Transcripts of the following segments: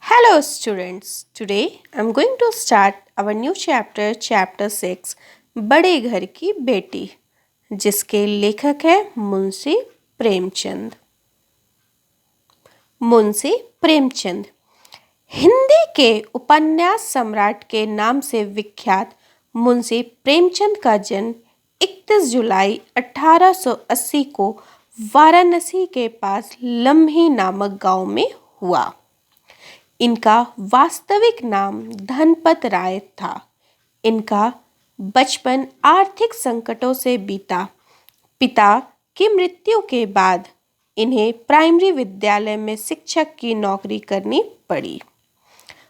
Hello, students. Today I'm going to start our new chapter, chapter 6, बड़े घर की बेटी, जिसके लेखक है मुंशी प्रेमचंद। मुंशी प्रेमचंद हिंदी के उपन्यास सम्राट के नाम से विख्यात मुंशी प्रेमचंद का जन्म 31 जुलाई 1880 को वाराणसी के पास लम्ही नामक गांव में हुआ। इनका वास्तविक नाम धनपत राय था। इनका बचपन आर्थिक संकटों से बीता। पिता की मृत्यु के बाद इन्हें प्राइमरी विद्यालय में शिक्षक की नौकरी करनी पड़ी।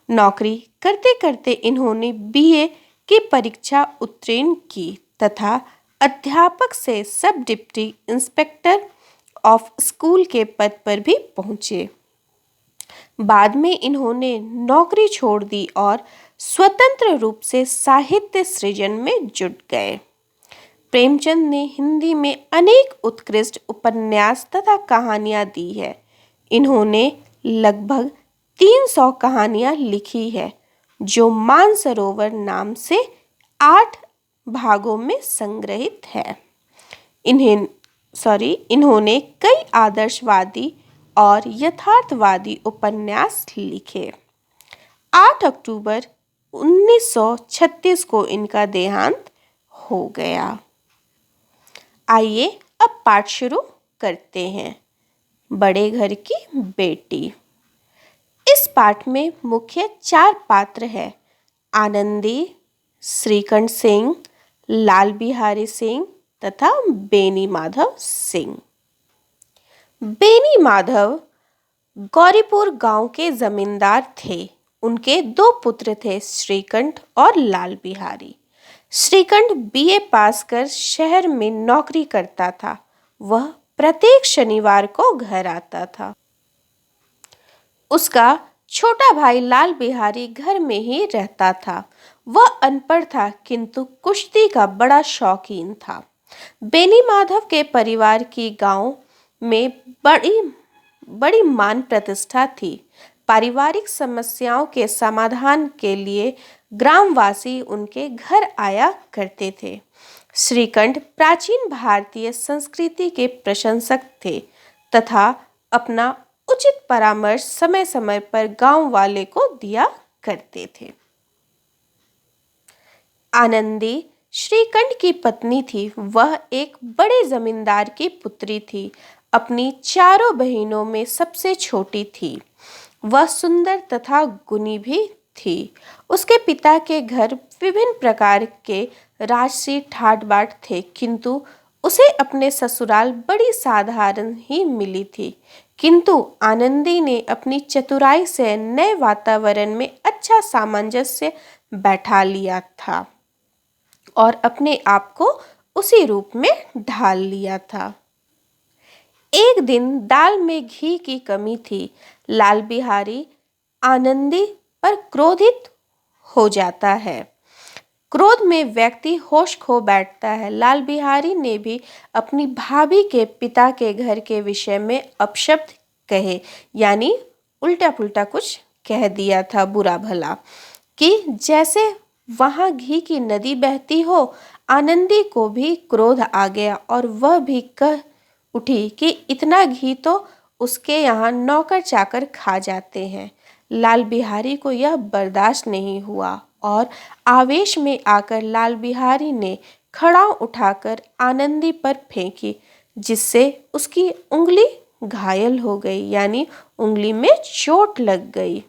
नौकरी करते करते इन्होंने बीए की परीक्षा उत्तीर्ण की तथा अध्यापक से सब डिप्टी इंस्पेक्टर ऑफ स्कूल के पद पर भी पहुंचे। बाद में इन्होंने नौकरी छोड़ दी और स्वतंत्र रूप से साहित्य सृजन में जुट गए। प्रेमचंद ने हिंदी में अनेक उत्कृष्ट उपन्यास तथा कहानियां दी है। इन्होंने लगभग 300 कहानियां लिखी है, जो मानसरोवर नाम से 8 भागों में संग्रहित है। इन्होंने कई आदर्शवादी और यथार्थवादी उपन्यास लिखे। 8 अक्टूबर 1936 को इनका देहांत हो गया। आइए अब पाठ शुरू करते हैं। बड़े घर की बेटी। इस पाठ में मुख्य 4 पात्र हैं: आनंदी, श्रीकंठ सिंह, लाल बिहारी सिंह तथा बेनी माधव सिंह। बेनी माधव गौरीपुर गांव के जमींदार थे। उनके 2 पुत्र थे, श्रीकंठ और लाल बिहारी। श्रीकंठ बीए पास कर शहर में नौकरी करता था। वह प्रत्येक शनिवार को घर आता था। उसका छोटा भाई लाल बिहारी घर में ही रहता था। वह अनपढ़ था, किंतु कुश्ती का बड़ा शौकीन था। बेनी माधव के परिवार की गांव में बड़ी मान प्रतिष्ठा थी। पारिवारिक समस्याओं के समाधान के लिए ग्रामवासी उनके घर आया करते थे। श्रीकंठ प्राचीन भारतीय संस्कृति के प्रशंसक थे तथा अपना उचित परामर्श समय समय पर गांव वाले को दिया करते थे। आनंदी श्रीकंठ की पत्नी थी। वह एक बड़े जमींदार की पुत्री थी। अपनी 4 बहनों में सबसे छोटी थी। वह सुंदर तथा गुणी भी थी। उसके पिता के घर विभिन्न प्रकार के राजसी ठाट बाट थे, किंतु उसे अपने ससुराल बड़ी साधारण ही मिली थी। किंतु आनंदी ने अपनी चतुराई से नए वातावरण में अच्छा सामंजस्य बैठा लिया था और अपने आप को उसी रूप में ढाल लिया था। एक दिन दाल में घी की कमी थी। लाल बिहारी आनंदी पर क्रोधित हो जाता है। क्रोध में व्यक्ति होश खो बैठता है। लाल बिहारी ने भी अपनी भाभी के पिता के घर के विषय में अपशब्द कहे, यानी उल्टा पुल्टा कुछ कह दिया था, बुरा भला, कि जैसे वहां घी की नदी बहती हो। आनंदी को भी क्रोध आ गया और वह भी कह उठी कि इतना घी तो उसके यहाँ नौकर चाकर खा जाते हैं। लाल बिहारी को यह बर्दाश्त नहीं हुआ और आवेश में आकर लाल बिहारी ने खड़ाऊ उठाकर आनंदी पर फेंकी, जिससे उसकी उंगली घायल हो गई, यानी उंगली में चोट लग गई।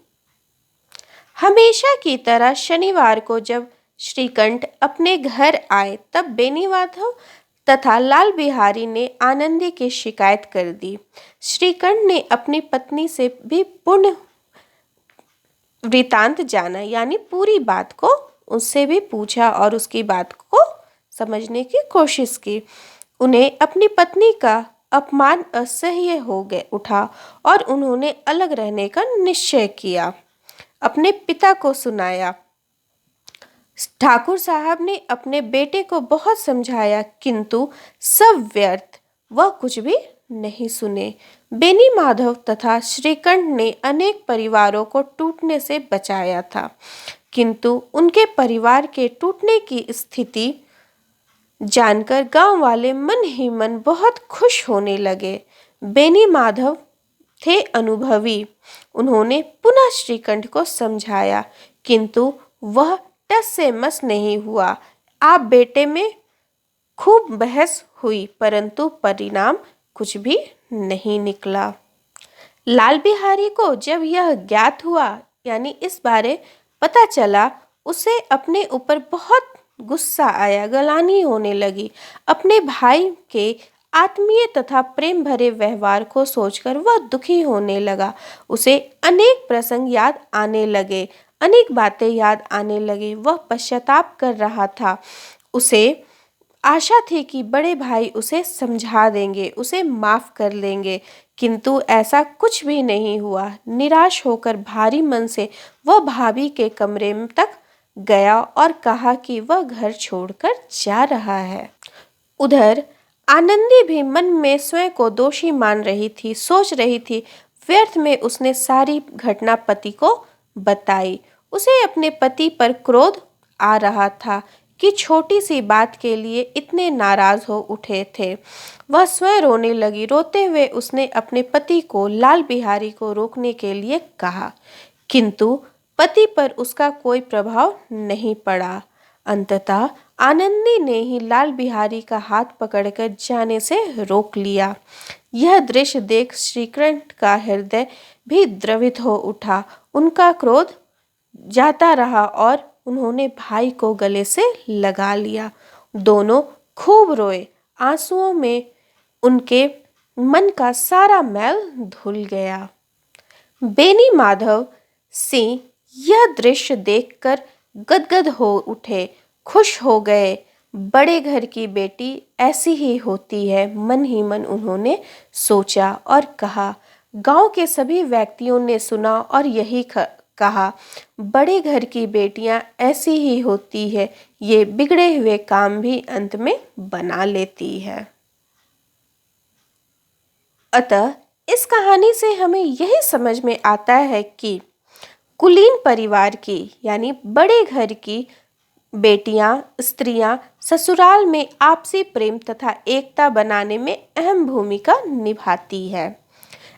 हमेशा की तरह शनिवार को जब श्रीकंठ अपने घर आए, तब बेनी माधव तथा लाल बिहारी ने आनंदी की शिकायत कर दी। श्रीकंठ ने अपनी पत्नी से भी पूर्ण वृतांत जाना, यानी पूरी बात को उससे भी पूछा और उसकी बात को समझने की कोशिश की। उन्हें अपनी पत्नी का अपमान असह्य हो गए उठा और उन्होंने अलग रहने का निश्चय किया। अपने पिता को सुनाया। ठाकुर साहब ने अपने बेटे को बहुत समझाया, किंतु सब व्यर्थ। वह कुछ भी नहीं सुने। बेनी माधव तथा श्रीकंठ ने अनेक परिवारों को टूटने से बचाया था, किंतु उनके परिवार के टूटने की स्थिति जानकर गांव वाले मन ही मन बहुत खुश होने लगे। बेनी माधव थे अनुभवी। उन्होंने पुनः श्रीकंठ को समझाया, किंतु वह टस से मस नहीं हुआ। आप बेटे में खूब बहस हुई, परंतु परिणाम कुछ भी नहीं निकला। लाल बिहारी को जब यह ज्ञात हुआ, यानी इस बारे पता चला, उसे अपने ऊपर बहुत गुस्सा आया, गलानी होने लगी। अपने भाई के आत्मीय तथा प्रेम भरे व्यवहार को सोचकर वह दुखी होने लगा। उसे अनेक प्रसंग याद आने लगे, अनेक बातें याद आने लगी। वह पश्चाताप कर रहा था। उसे आशा थी कि बड़े भाई उसे समझा देंगे, उसे माफ कर लेंगे, किंतु ऐसा कुछ भी नहीं हुआ। निराश होकर भारी मन से वह भाभी के कमरे तक गया और कहा कि वह घर छोड़कर जा रहा है। उधर आनंदी भी मन में स्वयं को दोषी मान रही थी, सोच रही थी। व्यर्थ में उसने सारी घटना पति को बताई। उसे अपने पति पर क्रोध आ रहा था कि छोटी सी बात के लिए इतने नाराज हो उठे थे। वह स्वयं रोने लगी। रोते हुए उसने अपने पति को लाल बिहारी को रोकने के लिए कहा, किंतु पति पर उसका कोई प्रभाव नहीं पड़ा। अंततः आनंदी ने ही लाल बिहारी का हाथ पकड़कर जाने से रोक लिया। यह दृश्य देख श्रीकंठ का हृदय भी द्रवित हो उठा। उनका क्रोध जाता रहा और उन्होंने भाई को गले से लगा लिया। दोनों खूब रोए। आंसुओं में उनके मन का सारा मैल धुल गया। बेनी माधव सिंह यह दृश्य देखकर गदगद हो उठे, खुश हो गए। बड़े घर की बेटी ऐसी ही होती है, मन ही मन उन्होंने सोचा और कहा। गांव के सभी व्यक्तियों ने सुना और यही कहा, बड़े घर की बेटियां ऐसी ही होती है, ये बिगड़े हुए काम भी अंत में बना लेती है। अतः इस कहानी से हमें यही समझ में आता है कि कुलीन परिवार की, यानी बड़े घर की बेटियां, स्त्रियां ससुराल में आपसी प्रेम तथा एकता बनाने में अहम भूमिका निभाती है।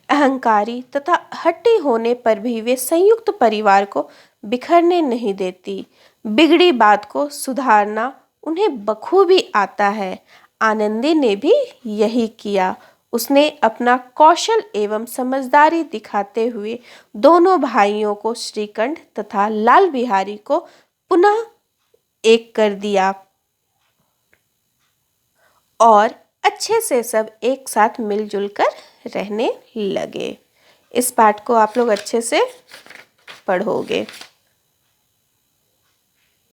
अहंकारी तथा हट्टी होने पर भी वे संयुक्त परिवार को बिखरने नहीं देती। बिगड़ी बात को सुधारना उन्हें बखूबी आता है। आनंदी ने भी यही किया। उसने अपना कौशल एवं समझदारी दिखाते हुए दोनों भाइयों को, श्रीकंठ तथा लाल बिहारी को, पुनः एक कर दिया और अच्छे से सब एक साथ मिलजुल कर रहने लगे। इस पाठ को आप लोग अच्छे से पढ़ोगे।